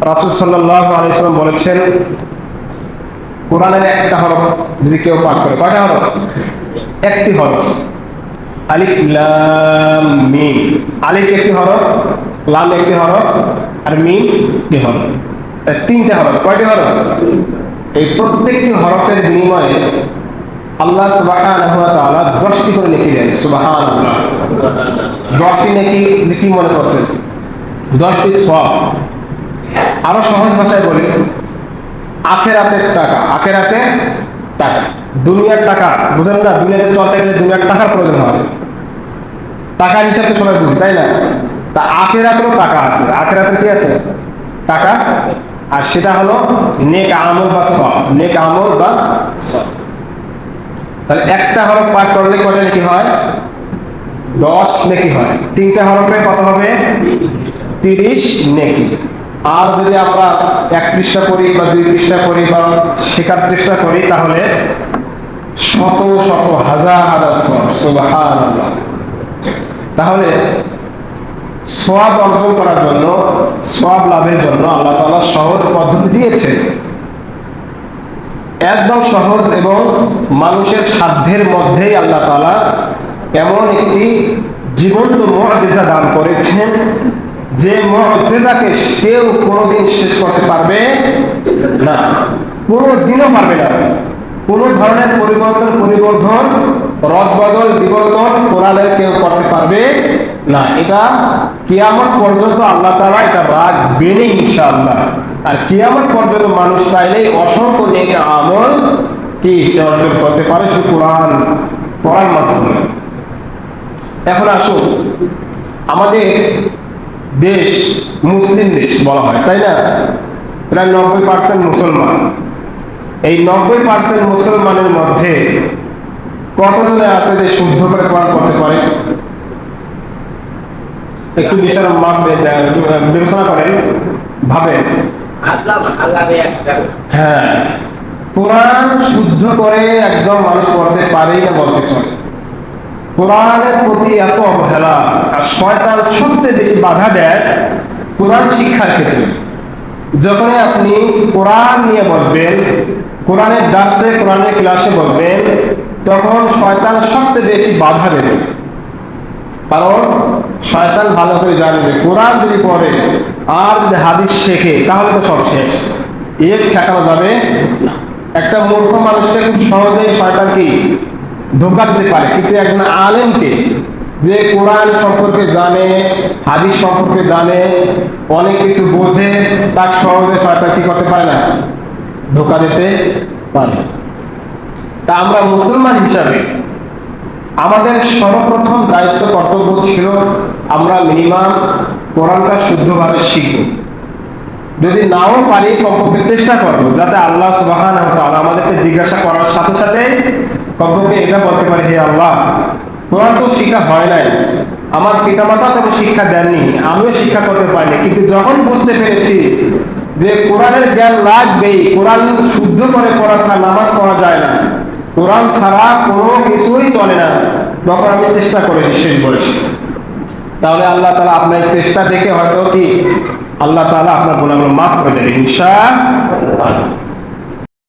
রাসূল সাল্লাল্লাহু আলাইহি ওয়াসাল্লাম বলেছেন, কোরআনের একটা হরফ যদি কেউ পাঠ করে, কয়টা হরফ? একটি হরফ। আলিফ লাম মিম। আলিফ একটি হরফ, লাম একটি হরফ, আর মিম একটি হরফ। তিনটা হরফ। কয়টি হরফ? এই প্রত্যেকটি হরফের বিনিময়ে আল্লাহ সুবহানাহু ওয়া তাআলা 10টি করে নেকি দেন। সুবহানাল্লাহ। 10টি নেকি কি মনে করছেন? 10টি সওয়াব। আরো সহজ ভাষায় বলি, আখিরাতের টাকা। আখিরাতের টাকা, দুনিয়ার টাকা বুঝেন না? দুনিয়াতে চলতে গেলে দুনিয়ার টাকার প্রয়োজন হয়। টাকার হিসাব তো সবাই বুঝি, তাই না? তা আখিরাতেরও টাকা আছে। আখিরাতের কি আছে? টাকা। আর সেটা হলো নেক আমল বা সওয়াব। নেক আমল বা সওয়াব। তাহলে একটা হরফ পাঠ করলে কত নেকি হয়? 10 নেকি হয়। তিনটা হরফে কত হবে? 30 নেকি। আর যদি আমরা 1 পৃষ্ঠা করি বা 2 পৃষ্ঠা করি বা শেখার চেষ্টা করি, তাহলে শত শত হাজার হাজার সওয়াব। সুবহানাল্লাহ। তাহলে সওয়াব অর্জন করার জন্য, সওয়াব লাভের জন্য আল্লাহ তাআলা সহজ পদ্ধতি দিয়েছে। একদম সহজ এবং মানুষের সাধ্যের মধ্যেই আল্লাহ তাআলা এমন একটি জীবন্ত মুআজিজা দান করেছেন, যে মুআজিজাকে কেউ কোনোদিন শেষ করতে পারবে না, কোনোদিনও পারবে না। কোন ধরনের পরিবর্তন রদবদল বিবর্তন কোরআনের কেউ করতে পারবে না। এটা কিয়ামত পর্যন্ত আল্লাহ তাআলা এটা রাখবেন ইনশাআল্লাহ। আর কিয়ামত পর্যন্ত মানুষ চাইলেই অসংখ্য নেক আমল কি সে অর্জন করতে পারে শুধু কোরআন পড়ার মাধ্যমে। এখন আসুন, আমাদের দেশ মুসলিম দেশ বলা হয়, তাই না? প্রায় 90% মুসলমান। এই 90% মুসলমানের মধ্যে কতজনে আছে যে শুদ্ধ করে কোরআন পড়তে পারে? একটু বিষয় বিবেচনা করেন, ভাবেন। হ্যাঁ, কোরআন শুদ্ধ করে একদম মানুষ পড়তে পারেই না বলতে চলে। কোরআনের প্রতি এত অবহেলা, আর শয়তান সবচেয়ে বেশি বাধা দেয় কোরআন শিক্ষার ক্ষেত্রে। যখনই আপনি কোরআন নিয়ে বসবেন, কোরআনের দার্সে কোরআনের ক্লাসে বসবেন, তখন শয়তান সবচেয়ে বেশি বাধা দেবে। কারণ শয়তান ভালো করে জানে যে কোরআন যদি পড়ে আর যদি হাদিস শেখে তাহলে তো সব শেষ, এর ঠেকানো যাবে না। একটা মূর্খ মানুষকে খুব সহজেই শয়তান কি ধোঁকা দিতে পারে, কিন্তু একজন আলেমকে যে কোরআন সম্পর্কে জানে, হাদিস সম্পর্কে জানে, অনেক কিছু বোঝে, তার সহজে শয়তান কি করতে পারে না, ধোঁকা দিতে পারে। তা আমরা মুসলমান হিসাবে আমাদের সর্বপ্রথম দায়িত্ব কর্তব্য ছিল আমরা মিনিমাম কোরআনটা শুদ্ধভাবে শিখব। যদি নাও পারি কমপক্ষে চেষ্টা করবো যাতে আল্লাহ সুবহানাহু ওয়া তাআলা আমাদেরকে জিজ্ঞাসা করার সাথে সাথে কমপক্ষে এটা বলতে পারি, হে আল্লাহ, কোরআন তো শিক্ষা হয় নাই, আমার পিতামাতা তো শিক্ষা দেননি, আমিও শিক্ষা করতে পারিনি, কিন্তু যখন বুঝতে পেরেছি যে কোরআনের জ্ঞান লাগবেই, কোরআন শুদ্ধ করে পড়া ছাড়া নামাজ পড়া যায় না, কোরআন ছাড়া কোনো কিছুই চলে না, তখন আমি চেষ্টা করেছি, শেষ বলেছি। তাহলে আল্লাহ তাআলা আপনার চেষ্টা দেখে হয়তো কি আল্লাহ তাআলা আপনার গুনাহগুলো মাফ করে দেবেন ইনশাআল্লাহ।